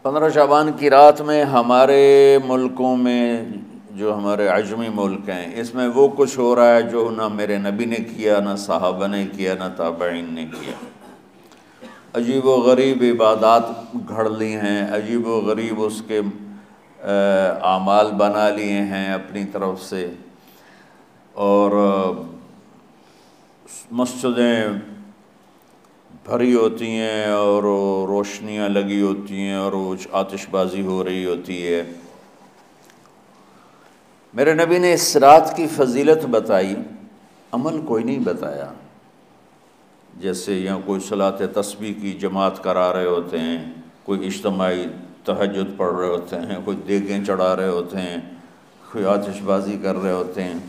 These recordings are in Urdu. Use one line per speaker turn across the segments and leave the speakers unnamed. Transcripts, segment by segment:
15 شعبان کی رات میں ہمارے ملکوں میں، جو ہمارے عجمی ملک ہیں، اس میں وہ کچھ ہو رہا ہے جو نہ میرے نبی نے کیا، نہ صحابہ نے کیا، نہ تابعین نے کیا۔ عجیب و غریب عبادات گھڑ لی ہیں، عجیب و غریب اس کے اعمال بنا لیے ہیں اپنی طرف سے، اور مسجدیں بھری ہوتی ہیں اور روشنیاں لگی ہوتی ہیں اور آتش بازی ہو رہی ہوتی ہے۔ میرے نبی نے اس رات کی فضیلت بتائی، عمل کوئی نہیں بتایا۔ جیسے یہاں کوئی صلاۃ تسبیح کی جماعت کرا رہے ہوتے ہیں، کوئی اجتماعی تہجد پڑھ رہے ہوتے ہیں، کوئی دیگیں چڑھا رہے ہوتے ہیں، کوئی آتش بازی کر رہے ہوتے ہیں،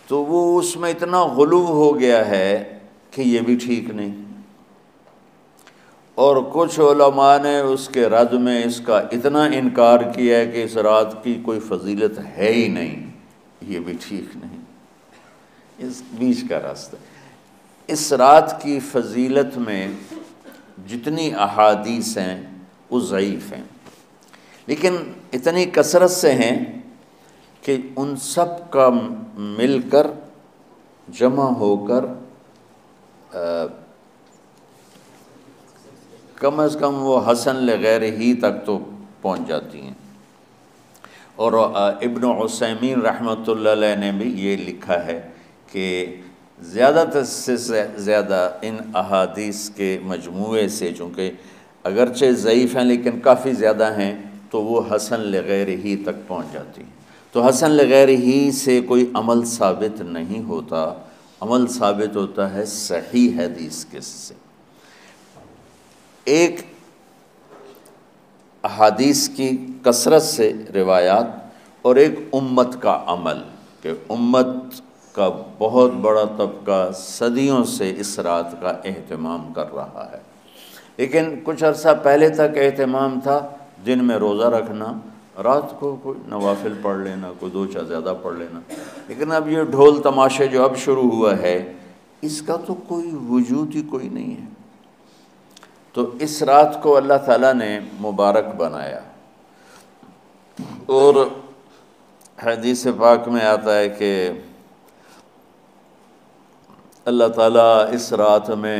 تو وہ اس میں اتنا غلو ہو گیا ہے کہ یہ بھی ٹھیک نہیں۔ اور کچھ علماء نے اس کے رد میں اس کا اتنا انکار کیا ہے کہ اس رات کی کوئی فضیلت ہے ہی نہیں، یہ بھی ٹھیک نہیں۔ اس بیچ کا راستہ، اس رات کی فضیلت میں جتنی احادیث ہیں وہ ضعیف ہیں، لیکن اتنی کثرت سے ہیں کہ ان سب کا مل کر جمع ہو کر کم از کم وہ حسن لغیر ہی تک تو پہنچ جاتی ہیں۔ اور ابن عثیمین رحمۃ اللہ علیہ نے بھی یہ لکھا ہے کہ زیادہ سے زیادہ ان احادیث کے مجموعے سے، چونکہ اگرچہ ضعیف ہیں لیکن کافی زیادہ ہیں، تو وہ حسن لغیر ہی تک پہنچ جاتی ہیں۔ تو حسن لغیر ہی سے کوئی عمل ثابت نہیں ہوتا، عمل ثابت ہوتا ہے صحیح حدیث کے سے۔ ایک احادیث کی کثرت سے روایات، اور ایک امت کا عمل، کہ امت کا بہت بڑا طبقہ صدیوں سے اس رات کا اہتمام کر رہا ہے، لیکن کچھ عرصہ پہلے تک اہتمام تھا دن میں روزہ رکھنا، رات کو کوئی نوافل پڑھ لینا، کوئی دو چار زیادہ پڑھ لینا، لیکن اب یہ ڈھول تماشے جو اب شروع ہوا ہے، اس کا تو کوئی وجود ہی کوئی نہیں ہے۔ تو اس رات کو اللہ تعالیٰ نے مبارک بنایا، اور حدیث پاک میں آتا ہے کہ اللہ تعالیٰ اس رات میں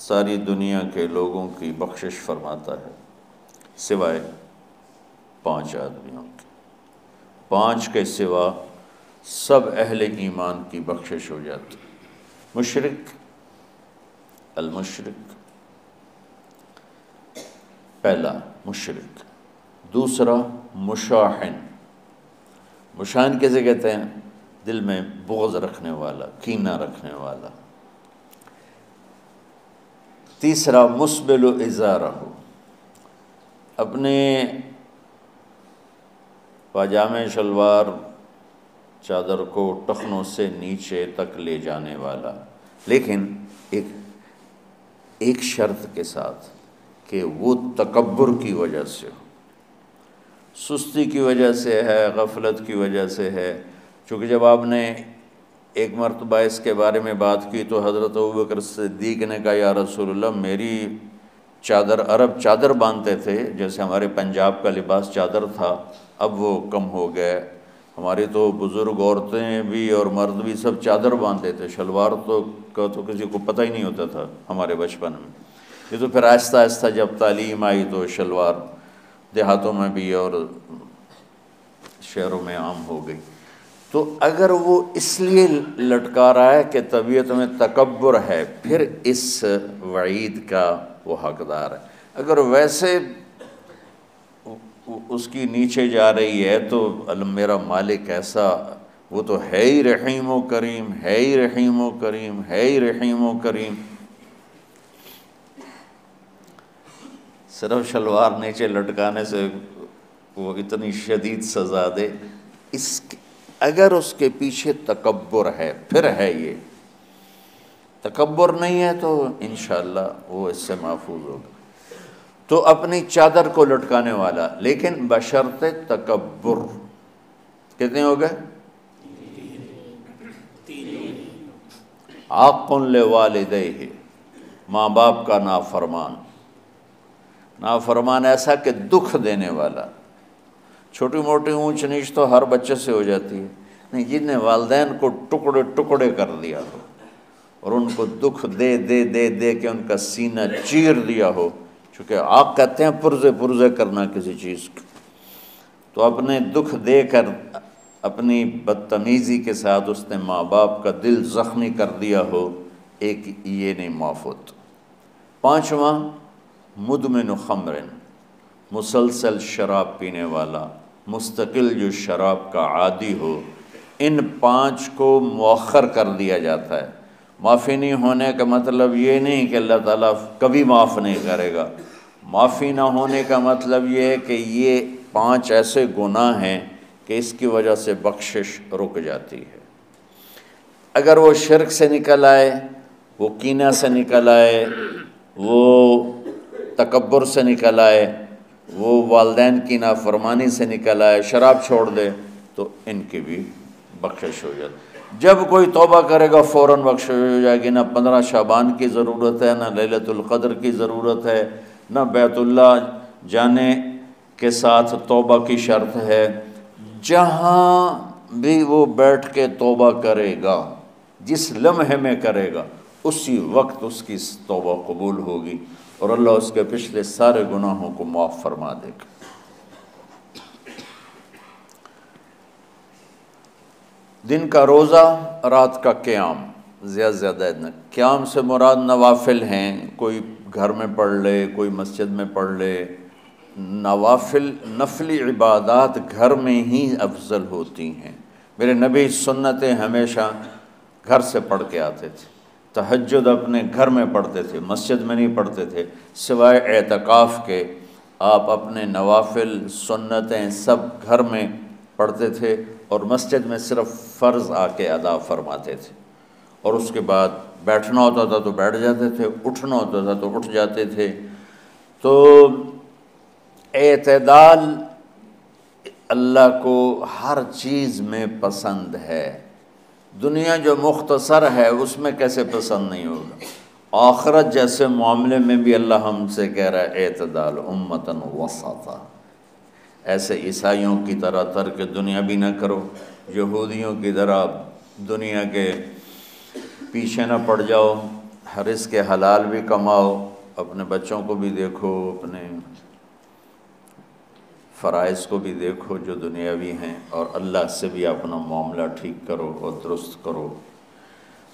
ساری دنیا کے لوگوں کی بخشش فرماتا ہے، سوائے 5 آدمیوں کے۔ 5 کے سوا سب اہل ایمان کی بخشش ہو جاتی۔ مشرک، المشرک، پہلا مشرک، دوسرا مشاحن، مشاحن کیسے کہتے ہیں؟ دل میں بغض رکھنے والا، کینہ رکھنے والا۔ تیسرا مسبل ازارہ، اپنے پاجامے شلوار چادر کو ٹخنوں سے نیچے تک لے جانے والا، لیکن ایک شرط کے ساتھ کہ وہ تکبر کی وجہ سے ہو، سستی کی وجہ سے ہے، غفلت کی وجہ سے ہے۔ چونکہ جب آپ نے ایک مرتبہ اس کے بارے میں بات کی تو حضرت ابوبکر صدیق نے کہا یا رسول اللہ، میری چادر، عرب چادر باندھتے تھے جیسے ہمارے پنجاب کا لباس چادر تھا، اب وہ کم ہو گئے، ہماری تو بزرگ عورتیں بھی اور مرد بھی سب چادر باندھتے تھے، شلوار کا تو کسی کو پتہ ہی نہیں ہوتا تھا ہمارے بچپن میں۔ یہ تو پھر آہستہ آہستہ جب تعلیم آئی تو شلوار دیہاتوں میں بھی اور شہروں میں عام ہو گئی۔ تو اگر وہ اس لیے لٹکا رہا ہے کہ طبیعت میں تکبر ہے، پھر اس وعید کا وہ حقدار ہے۔ اگر ویسے اس کی نیچے جا رہی ہے تو میرا مالک ایسا، وہ تو ہے ہی رحیم و کریم، ہے ہی رحیم و کریم، ہے ہی رحیم و کریم، صرف شلوار نیچے لٹکانے سے وہ اتنی شدید سزا دے۔ اگر اس کے پیچھے تکبر ہے، پھر ہے، یہ تکبر نہیں ہے تو انشاءاللہ وہ اس سے محفوظ ہوگا۔ تو اپنی چادر کو لٹکانے والا، لیکن بشرط تکبر۔ کتنے ہو گئے؟ عاق لوالدیہ، ماں باپ کا نافرمان، نافرمان ایسا کہ دکھ دینے والا. چھوٹی موٹی اونچ نیچ تو ہر بچے سے ہو جاتی ہے، نہیں، جن نے والدین کو ٹکڑے ٹکڑے کر دیا ہو اور ان کو دکھ دے دے دے دے کے ان کا سینہ چیر دیا ہو. چونکہ آپ کہتے ہیں پرزے پرزے کرنا کسی چیز کو، تو اپنے دکھ دے کر اپنی بدتمیزی کے ساتھ اس نے ماں باپ کا دل زخمی کر دیا ہو، ایک یہ نہیں معاف ہوتا. 5واں مدمن خمر، مسلسل شراب پینے والا، مستقل جو شراب کا عادی ہو. ان 5 کو مؤخر کر دیا جاتا ہے. معافی نہیں ہونے کا مطلب یہ نہیں کہ اللہ تعالیٰ کبھی معاف نہیں کرے گا. معافی نہ ہونے کا مطلب یہ ہے کہ یہ 5 ایسے گناہ ہیں کہ اس کی وجہ سے بخشش رک جاتی ہے. اگر وہ شرک سے نکل آئے، وہ کینہ سے نکل آئے، وہ تکبر سے نکل آئے، وہ والدین کی نافرمانی سے نکل آئے، شراب چھوڑ دے، تو ان کی بھی بخشش ہو جاتی. جب کوئی توبہ کرے گا فوراً بخشش ہو جائے گی. نہ 15 شعبان کی ضرورت ہے، نہ لیلۃ القدر کی ضرورت ہے، نہ بیت اللہ جانے کے ساتھ توبہ کی شرط ہے. جہاں بھی وہ بیٹھ کے توبہ کرے گا، جس لمحے میں کرے گا، اسی وقت اس کی توبہ قبول ہوگی اور اللہ اس کے پچھلے سارے گناہوں کو معاف فرما دے گا. دن کا روزہ، رات کا قیام، زیادہ زیادہ قیام سے مراد نوافل ہیں. کوئی گھر میں پڑھ لے، کوئی مسجد میں پڑھ لے. نوافل، نفلی عبادات گھر میں ہی افضل ہوتی ہیں. میرے نبی سنتیں ہمیشہ گھر سے پڑھ کے آتے تھے. تہجد اپنے گھر میں پڑھتے تھے، مسجد میں نہیں پڑھتے تھے. سوائے اعتکاف کے آپ اپنے نوافل سنتیں سب گھر میں پڑھتے تھے اور مسجد میں صرف فرض آ کے ادا فرماتے تھے. اور اس کے بعد بیٹھنا ہوتا تھا تو بیٹھ جاتے تھے، اٹھنا ہوتا تھا تو اٹھ جاتے تھے. تو اعتدال اللہ کو ہر چیز میں پسند ہے. دنیا جو مختصر ہے اس میں کیسے پسند نہیں ہوگا؟ آخرت جیسے معاملے میں بھی اللہ ہم سے کہہ رہا ہے اعتدال، امتن وسطا. ایسے عیسائیوں کی طرح ترک دنیا بھی نہ کرو، یہودیوں کی طرح دنیا کے پیچھے نہ پڑ جاؤ. رزق حلال بھی کماؤ، اپنے بچوں کو بھی دیکھو، اپنے فرائض کو بھی دیکھو جو دنیاوی ہیں، اور اللہ سے بھی اپنا معاملہ ٹھیک کرو اور درست کرو.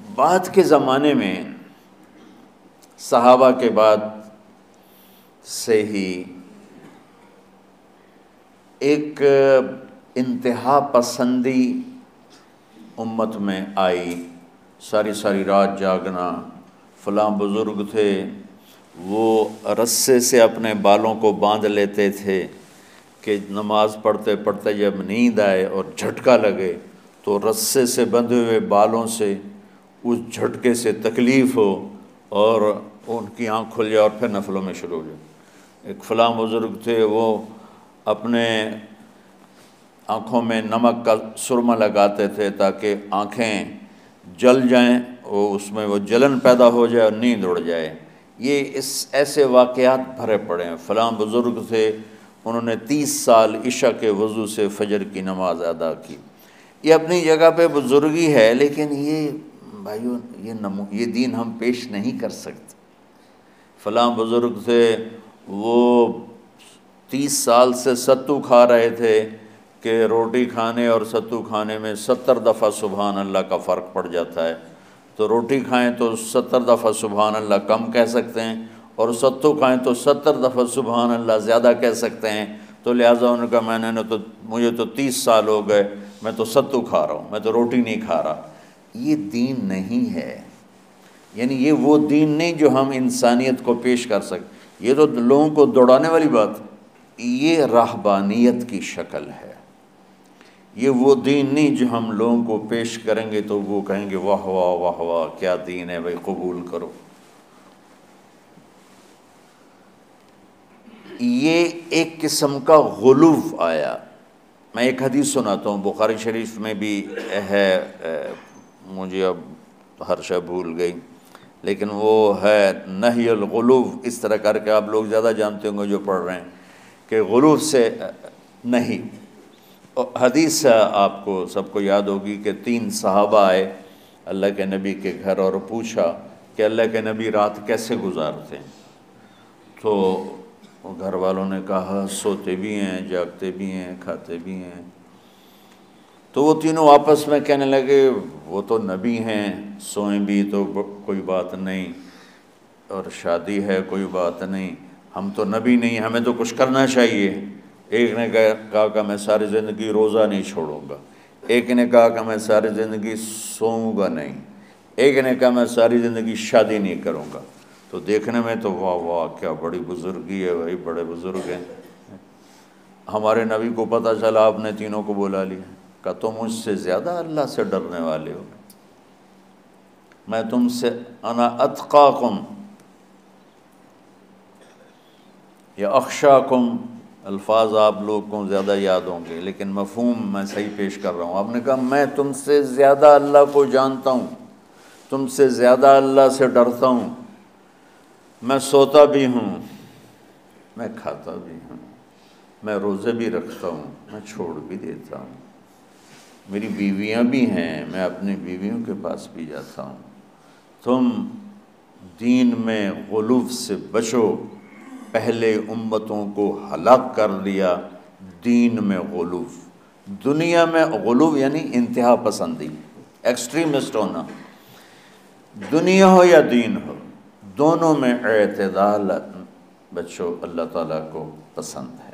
بعد کے زمانے میں صحابہ کے بعد سے ہی ایک انتہا پسندی امت میں آئی. ساری ساری رات جاگنا. فلاں بزرگ تھے وہ رسے سے اپنے بالوں کو باندھ لیتے تھے کہ نماز پڑھتے پڑھتے جب نیند آئے اور جھٹکا لگے تو رسے سے بندھے ہوئے بالوں سے اس جھٹکے سے تکلیف ہو اور ان کی آنکھ کھل جائے اور پھر نفلوں میں شروع ہو جائے. ایک فلاں بزرگ تھے وہ اپنے آنکھوں میں نمک کا سرما لگاتے تھے تاکہ آنکھیں جل جائیں، اس میں وہ جلن پیدا ہو جائے اور نیند اڑ جائے. یہ ایسے واقعات بھرے پڑے ہیں. فلاں بزرگ تھے انہوں نے 30 سال عشاء کے وضو سے فجر کی نماز ادا کی. یہ اپنی جگہ پہ بزرگی ہے، لیکن یہ بھائیو یہ دین ہم پیش نہیں کر سکتے. فلاں بزرگ تھے وہ 30 سال سے ستو کھا رہے تھے کہ روٹی کھانے اور ستو کھانے میں 70 دفعہ سبحان اللہ کا فرق پڑ جاتا ہے. تو روٹی کھائیں تو 70 دفعہ سبحان اللہ کم کہہ سکتے ہیں، اور ستو کھائیں تو 70 دفعہ سبحان اللہ زیادہ کہہ سکتے ہیں. تو لہٰذا ان کا مجھے تو 30 سال ہو گئے، میں تو ستو کھا رہا ہوں، میں تو روٹی نہیں کھا رہا. یہ دین نہیں ہے. یعنی یہ وہ دین نہیں جو ہم انسانیت کو پیش کر سکتے. یہ تو لوگوں کو دوڑانے والی بات. یہ راہبانیت کی شکل ہے. یہ وہ دین نہیں جو ہم لوگوں کو پیش کریں گے تو وہ کہیں گے واہ واہ واہ واہ کیا دین ہے بھائی، قبول کرو. یہ ایک قسم کا غلو آیا. میں ایک حدیث سناتا ہوں، بخاری شریف میں بھی ہے، مجھے اب ہر شے بھول گئی. لیکن وہ ہے نہی الغلو، اس طرح کر کے آپ لوگ زیادہ جانتے ہوں گے جو پڑھ رہے ہیں کہ غلو سے نہیں۔ حدیث آپ کو سب کو یاد ہوگی کہ 3 صحابہ آئے اللہ کے نبی کے گھر اور پوچھا کہ اللہ کے نبی رات کیسے گزارتے ہیں؟ تو گھر والوں نے کہا سوتے بھی ہیں، جاگتے بھی ہیں، کھاتے بھی ہیں۔ تو وہ تینوں آپس میں کہنے لگے وہ تو نبی ہیں، سوئیں بھی تو کوئی بات نہیں، اور شادی ہے کوئی بات نہیں، ہم تو نبی نہیں، ہمیں تو کچھ کرنا چاہیے۔ ایک نے کہا کہ میں ساری زندگی روزہ نہیں چھوڑوں گا، ایک نے کہا کہ میں ساری زندگی سوؤں گا نہیں، ایک نے کہا میں ساری زندگی شادی نہیں کروں گا۔ تو دیکھنے میں تو واہ واہ کیا بڑی بزرگی ہے بھائی، بڑے بزرگ ہیں۔ ہمارے نبی کو پتہ چلا آپ نے تینوں کو بلا لیا، کہا تم مجھ سے زیادہ اللہ سے ڈرنے والے ہو، میں تم سے انا اتقاکم یا اخشاکم، الفاظ آپ لوگ کو زیادہ یاد ہوں گے لیکن مفہوم میں صحیح پیش کر رہا ہوں۔ آپ نے کہا میں تم سے زیادہ اللہ کو جانتا ہوں، تم سے زیادہ اللہ سے ڈرتا ہوں، میں سوتا بھی ہوں، میں کھاتا بھی ہوں، میں روزے بھی رکھتا ہوں، میں چھوڑ بھی دیتا ہوں، میری بیویاں بھی ہیں، میں اپنی بیویوں کے پاس بھی جاتا ہوں۔ تم دین میں غلو سے بچو، پہلے امتوں کو ہلاک کر دیا دین میں غلو۔ دنیا میں غلو یعنی انتہا پسندی، ایکسٹریمسٹ ہونا، دنیا ہو یا دین ہو دونوں میں اعتدال بچو، اللہ تعالیٰ کو پسند ہے۔